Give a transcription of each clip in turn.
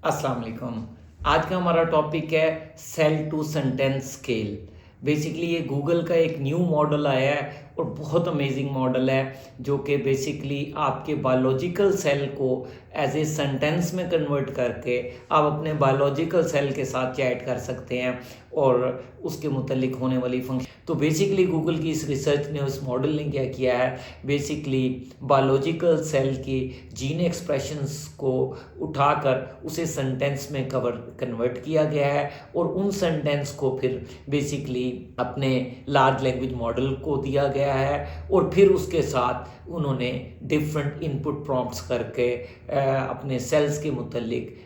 अस्सलाम वालेकुम। आज का हमारा टॉपिक है cell to sentence scale. Basically ये गूगल का एक न्यू मॉडल आया है और बहुत अमेजिंग मॉडल है, जो कि बेसिकली आपके बायोलॉजिकल सेल को एज ए सेंटेंस में कन्वर्ट करके आप अपने बायोलॉजिकल सेल के साथ चैट कर सकते हैं और उसके मुतलिक होने वाली फंक्शन। तो बेसिकली गूगल की इस रिसर्च ने, उस मॉडल ने क्या किया है, बेसिकली बायोलॉजिकल सेल की जीन एक्सप्रेशंस को उठाकर उसे सेंटेंस में कन्वर्ट किया गया है और उन सेंटेंस को फिर बेसिकली अपने लार्ज लैंग्वेज मॉडल को दिया गया है और फिर उसके साथ उन्होंने डिफरेंट इनपुट प्रॉम्प्ट्स करके अपने सेल्स के मुतल्लिक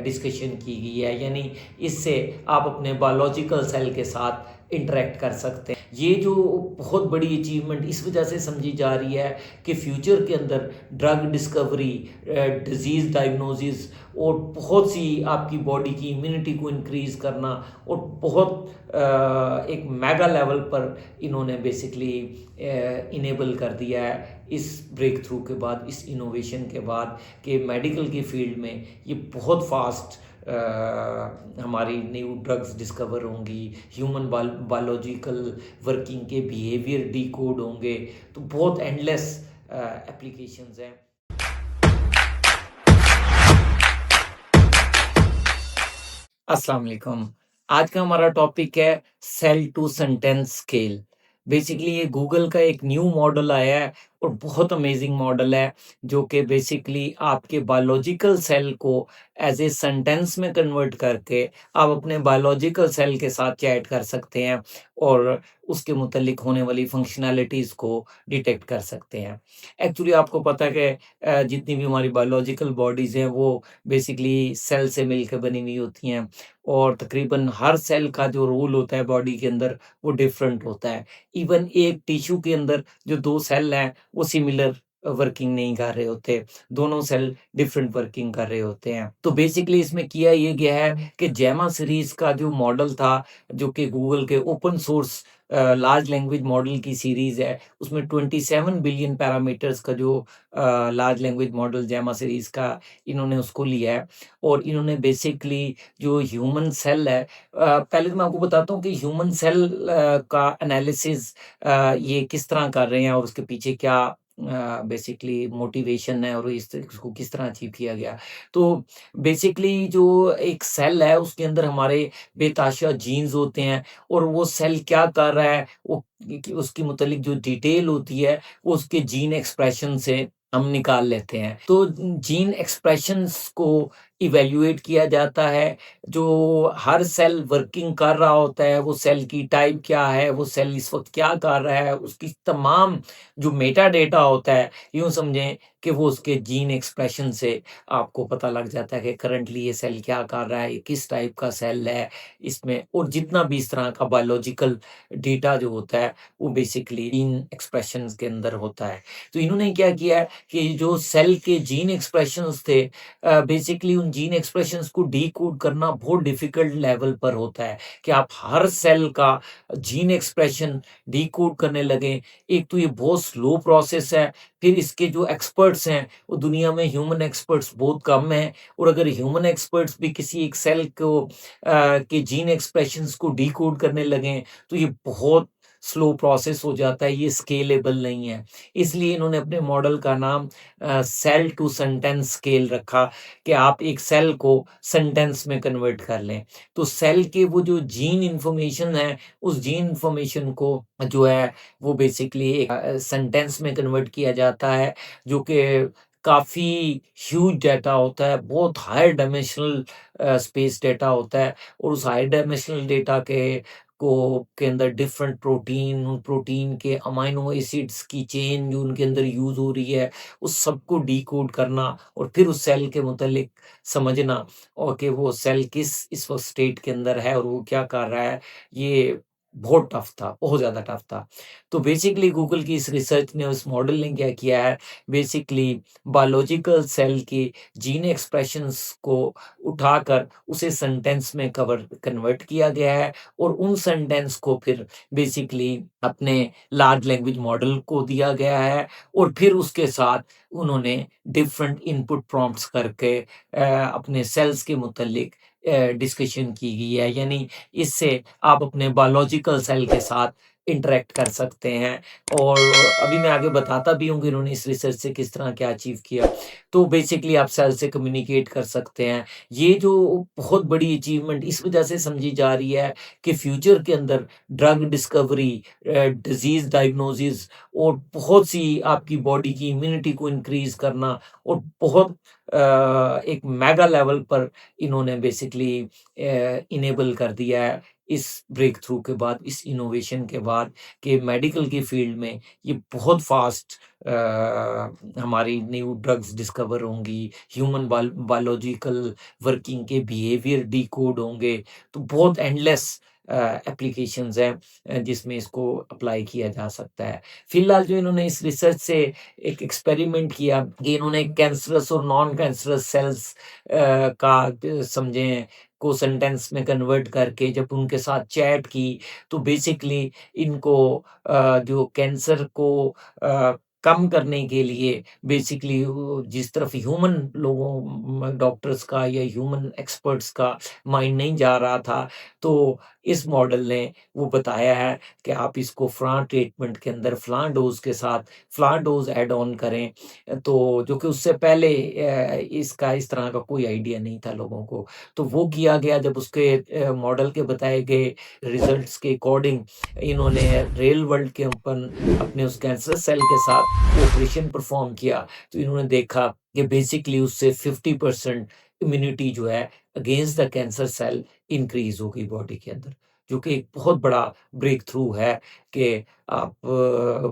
डिस्कशन की गई है। यानी इससे आप अपने बायोलॉजिकल सेल के साथ इंटरेक्ट कर सकते हैं। ये जो बहुत बड़ी अचीवमेंट इस वजह से समझी जा रही है कि फ्यूचर के अंदर ड्रग डिस्कवरी, डिजीज़ डायग्नोसिस और बहुत सी आपकी बॉडी की इम्यूनिटी को इंक्रीज़ करना और बहुत एक मेगा लेवल पर इन्होंने बेसिकली इनेबल कर दिया है इस ब्रेक थ्रू के बाद, इस इनोवेशन के बाद, कि मेडिकल की फील्ड में ये बहुत फास्ट हमारी न्यू ड्रग्स डिस्कवर होंगी, ह्यूमन बायोलॉजिकल वर्किंग के बिहेवियर डिकोड होंगे। तो बहुत एंडलेस एप्लीकेशंस हैं। अस्सलाम वालेकुम। आज का हमारा टॉपिक है cell to sentence scale. Basically ये गूगल का एक न्यू मॉडल आया है और बहुत अमेजिंग मॉडल है, जो कि बेसिकली आपके बायोलॉजिकल सेल को एज ए सेंटेंस में कन्वर्ट करके आप अपने बायोलॉजिकल सेल के साथ चैट कर सकते हैं और उसके मुतलिक होने वाली फंक्शनैलिटीज़ को डिटेक्ट कर सकते हैं। एक्चुअली आपको पता है कि जितनी भी हमारी बायोलॉजिकल बॉडीज़ हैं वो बेसिकली सेल से मिलकर बनी हुई होती हैं और तकरीबन हर सेल का जो रोल होता है बॉडी के अंदर वो डिफरेंट होता है। इवन एक टिश्यू के अंदर जो 2 सेल हैं वो सिमिलर वर्किंग नहीं कर रहे होते, दोनों सेल डिफरेंट वर्किंग कर रहे होते हैं। तो बेसिकली इसमें किया ये गया है कि जेमा सीरीज़ का जो मॉडल था, जो कि गूगल के open source large language model की सीरीज़ है, उसमें 27 बिलियन पैरामीटर्स का जो लार्ज लैंग्वेज मॉडल जेमा सीरीज़ का इन्होंने उसको लिया है और इन्होंने बेसिकली जो ह्यूमन सेल है, पहले तो मैं आपको बताता हूँ कि ह्यूमन सेल का एनालिसिस ये किस तरह कर रहे हैं और उसके पीछे क्या बेसिकली मोटिवेशन है और इसको किस तरह अचीव किया गया। तो बेसिकली जो एक सेल है उसके अंदर हमारे बेताशा जीन्स होते हैं और वो सेल क्या कर रहा है वो उसकी मुतलिक जो डिटेल होती है वो उसके जीन एक्सप्रेशन से हम निकाल लेते हैं। तो जीन एक्सप्रेशंस को इवैल्यूएट किया जाता है। जो हर सेल वर्किंग कर रहा होता है, वो सेल की टाइप क्या है, वो सेल इस वक़्त क्या कर रहा है, उसकी तमाम जो मेटा डेटा होता है, यूँ समझें कि वो उसके जीन एक्सप्रेशन से आपको पता लग जाता है कि करंटली ये सेल क्या कर रहा है, ये किस टाइप का सेल है इसमें, और जितना भी इस तरह का बायोलॉजिकल डेटा जो होता है, वो बेसिकली जीन एक्सप्रेशंस के अंदर होता है। तो इन्होंने क्या किया है कि जो सेल के जीन एक्सप्रेशंस थे, बेसिकली उन जीन एक्सप्रेशंस को डिकोड करना बहुत डिफिकल्ट लेवल पर होता है कि आप हर सेल का जीन एक्सप्रेशन डिकोड करने लगें। एक तो ये बहुत स्लो प्रोसेस है, फिर इसके जो एक्सपर्ट्स हैं वो दुनिया में ह्यूमन एक्सपर्ट्स बहुत कम हैं और अगर ह्यूमन एक्सपर्ट्स भी किसी एक सेल को के जीन एक्सप्रेशंस को डिकोड करने लगें तो ये बहुत स्लो प्रोसेस हो जाता है, ये स्केलेबल नहीं है। इसलिए इन्होंने अपने मॉडल का नाम सेल टू सेंटेंस स्केल रखा कि आप एक सेल को सेंटेंस में कन्वर्ट कर लें। तो सेल के वो जो जीन इन्फॉर्मेशन है, उस जीन इन्फॉर्मेशन को जो है वो बेसिकली एक सेंटेंस में कन्वर्ट किया जाता है, जो कि काफ़ी ह्यूज डेटा होता है, बहुत हाई डायमेंशनल स्पेस डेटा होता है और उस हाई डायमेंशनल डेटा के अंदर डिफरेंट प्रोटीन, उन प्रोटीन के अमाइनो एसिड्स की चेन जो उनके अंदर यूज़ हो रही है, उस सबको डिकोड करना और फिर उस सेल के मुतालिक समझना और कि वो सेल किस इस वक़्त स्टेट के अंदर है और वो क्या कर रहा है। ये बहुत टफ था, बहुत ज़्यादा टफ था। तो बेसिकली गूगल की इस रिसर्च ने, उस मॉडल ने क्या किया है, बेसिकली बायोलॉजिकल सेल के जीन एक्सप्रेशंस को उठाकर उसे सेंटेंस में कवर कन्वर्ट किया गया है और उन सेंटेंस को फिर बेसिकली अपने लार्ज लैंग्वेज मॉडल को दिया गया है और फिर उसके साथ उन्होंने डिफरेंट इनपुट प्रॉम्प्ट्स करके अपने सेल्स के मुतल्लिक डिस्कशन की गई है। यानी इससे आप अपने बायोलॉजिकल सेल के साथ इंटरैक्ट कर सकते हैं और अभी मैं आगे बताता भी हूँ कि इन्होंने इस रिसर्च से किस तरह क्या अचीव किया। तो बेसिकली आप सेल से कम्युनिकेट कर सकते हैं। ये जो बहुत बड़ी अचीवमेंट इस वजह से समझी जा रही है कि फ्यूचर के अंदर ड्रग डिस्कवरी, डिज़ीज़ डायग्नोसिस और बहुत सी आपकी बॉडी की इम्यूनिटी को इंक्रीज़ करना और बहुत एक मेगा लेवल पर इन्होंने बेसिकली इनेबल कर दिया है इस ब्रेक थ्रू के बाद, इस इनोवेशन के बाद कि मेडिकल की फील्ड में ये बहुत फास्ट हमारी न्यू ड्रग्स डिस्कवर होंगी, ह्यूमन बायोलॉजिकल वर्किंग के बिहेवियर डिकोड होंगे, तो बहुत एंडलेस एप्लीकेशंस हैं जिसमें इसको अप्लाई किया जा सकता है। फिलहाल जो इन्होंने इस रिसर्च से एक एक्सपेरिमेंट किया कि इन्होंने कैंसरस और नॉन कैंसरस सेल्स का समझें को सेंटेंस में कन्वर्ट करके जब उनके साथ चैट की, तो बेसिकली इनको जो कैंसर को कम करने के लिए बेसिकली वो जिस तरफ ह्यूमन लोगों डॉक्टर्स का या ह्यूमन एक्सपर्ट्स का माइंड नहीं जा रहा था, तो इस मॉडल ने वो बताया है कि आप इसको फ़लाँ ट्रीटमेंट के अंदर फ़लाँ डोज़ के साथ फ़लाँ डोज़ ऐड ऑन करें। तो जो कि उससे पहले इसका इस तरह का कोई आइडिया नहीं था लोगों को। तो वो किया गया जब उसके मॉडल के बताए गए रिज़ल्ट्स के अकॉर्डिंग इन्होंने रियल वर्ल्ड के ऊपर अपने उस कैंसर सेल के साथ ऑपरेशन परफ़ॉर्म किया, तो इन्होंने देखा कि बेसिकली उससे 50% इम्यूनिटी जो है against the cancer cell increase हो गई बॉडी के अंदर, जो कि एक बहुत बड़ा ब्रेक थ्रू है कि आप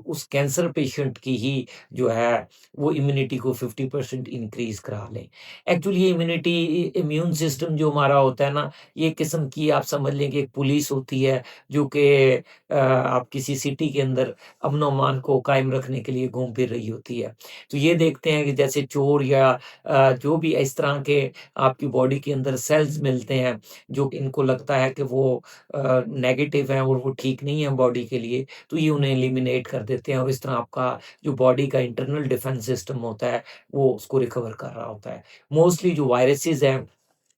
उस कैंसर पेशेंट की ही जो है वो इम्यूनिटी को 50% इंक्रीज़ करा लें। एक्चुअली ये इम्यूनिटी इम्यून सिस्टम जो हमारा होता है ना, ये एक किस्म की आप समझ लें कि एक पुलिस होती है जो कि आप किसी सिटी के अंदर अमन-ओ-अमान को कायम रखने के लिए घूम फिर रही होती है। तो ये देखते हैं कि जैसे चोर या जो भी इस तरह के आपकी बॉडी के अंदर सेल्स मिलते हैं, जो इनको लगता है कि वो नेगेटिव हैं और वो ठीक नहीं है बॉडी के लिए, तो ये उन्हें एलिमिनेट कर देते हैं और इस तरह आपका जो बॉडी का इंटरनल डिफेंस सिस्टम होता है, वो उसको रिकवर कर रहा होता है। मोस्टली जो वायरसेस हैं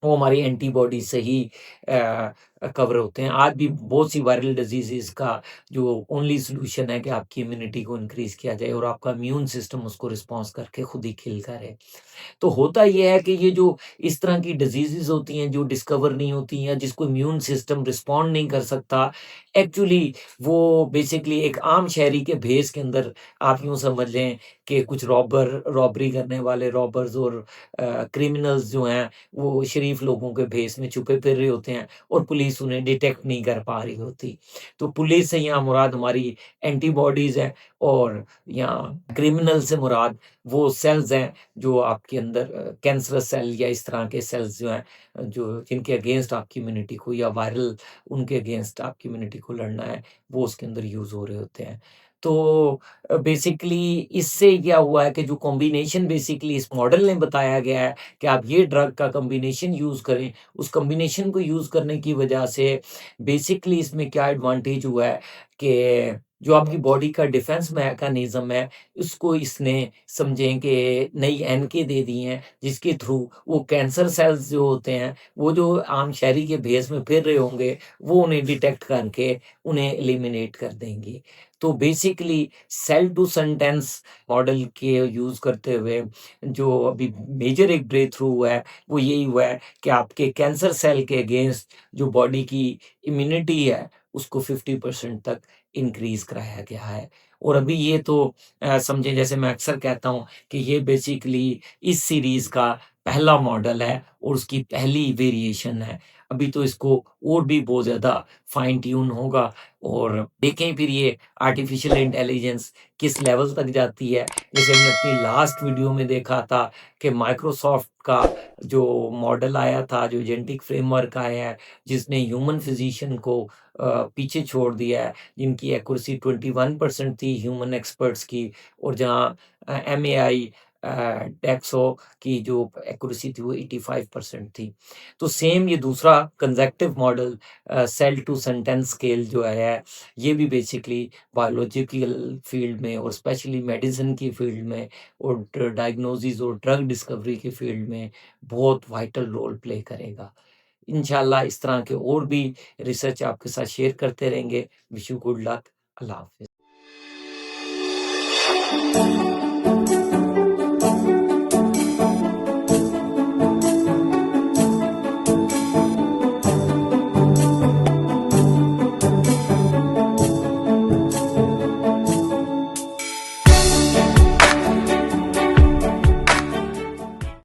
वो हमारी एंटीबॉडी से ही कवर होते हैं। आज भी बहुत सी वायरल डिज़ीज़ेज़ का जो ओनली सॉल्यूशन है कि आपकी इम्यूनिटी को इंक्रीज़ किया जाए और आपका इम्यून सिस्टम उसको रिस्पॉन्स करके खुद ही किल करे। तो होता ये है कि ये जो इस तरह की डिज़ीज़ेज़ होती हैं, जो डिस्कवर नहीं होती हैं, जिसको इम्यून सिस्टम रिस्पॉन्ड नहीं कर सकता, एक्चुअली वो बेसिकली एक आम शहरी के भेस के अंदर आप यूँ समझ लें कि कुछ रॉबरी करने वाले रॉबर्स और क्रिमिनल्स जो हैं, वो शरीफ लोगों के भेस में छुपे फिर रहे होते हैं और पुलिस उन्हें डिटेक्ट नहीं कर पा रही होती। तो पुलिस से यहाँ मुराद हमारी एंटीबॉडीज़ है और यहाँ क्रिमिनल से मुराद वो सेल्स हैं जो आपके अंदर कैंसरस सेल या इस तरह के सेल्स जो हैं जो जिनके अगेंस्ट आपकी इम्यूनिटी को या वायरल उनके अगेंस्ट आपकी इम्यूनिटी को लड़ना है, वो उसके अंदर यूज़ हो रहे होते हैं। तो बेसिकली इससे क्या हुआ है कि जो कॉम्बिनेशन बेसिकली इस मॉडल ने बताया गया है कि आप ये ड्रग का कॉम्बिनेशन यूज़ करें, उस कॉम्बिनेशन को यूज़ करने की वजह से बेसिकली इसमें क्या एडवांटेज हुआ है कि जो आपकी बॉडी का डिफेंस मैकेनिज़्म है, उसको इसने समझें कि नई एनके दे दी हैं, जिसके थ्रू वो कैंसर सेल्स जो होते हैं, वो जो आम शहरी के भेस में फिर रहे होंगे, वो उन्हें डिटेक्ट करके उन्हें एलिमिनेट कर देंगे। तो basically cell to sentence model के यूज़ करते हुए जो अभी मेजर एक ब्रेक थ्रू हुआ है, वो यही हुआ है कि आपके कैंसर सेल के अगेंस्ट जो बॉडी की इम्यूनिटी है, उसको 50% तक इंक्रीज़ कराया गया है। और अभी ये तो समझें जैसे मैं अक्सर कहता हूँ कि ये बेसिकली इस सीरीज़ का पहला मॉडल है और उसकी पहली वेरिएशन है। अभी तो इसको और भी बहुत ज़्यादा फाइन ट्यून होगा और देखें फिर ये आर्टिफ़िशियल इंटेलिजेंस किस लेवल तक जाती है। जैसे हमने अपनी लास्ट वीडियो में देखा था कि माइक्रोसॉफ्ट का जो मॉडल आया था, जो एजेंटिक फ्रेमवर्क आया है, जिसने ह्यूमन फिज़िशियन को पीछे छोड़ दिया है, जिनकी एक्यूरेसी 21% थी ह्यूमन एक्सपर्ट्स की और जहाँ एमएआई डेक्सो की जो एक्यूरेसी थी वो 85% थी। तो सेम ये दूसरा conceptive model cell to sentence scale जो आया है, ये भी बेसिकली बायोलॉजिकल फील्ड में और स्पेशली मेडिसिन की फील्ड में और डायग्नोसिस और ड्रग डिस्कवरी की फील्ड में बहुत वाइटल रोल प्ले करेगा। इंशाल्लाह इस तरह के और भी रिसर्च आपके साथ शेयर करते रहेंगे। Wish you good luck. अल्लाह हाफ़िज़।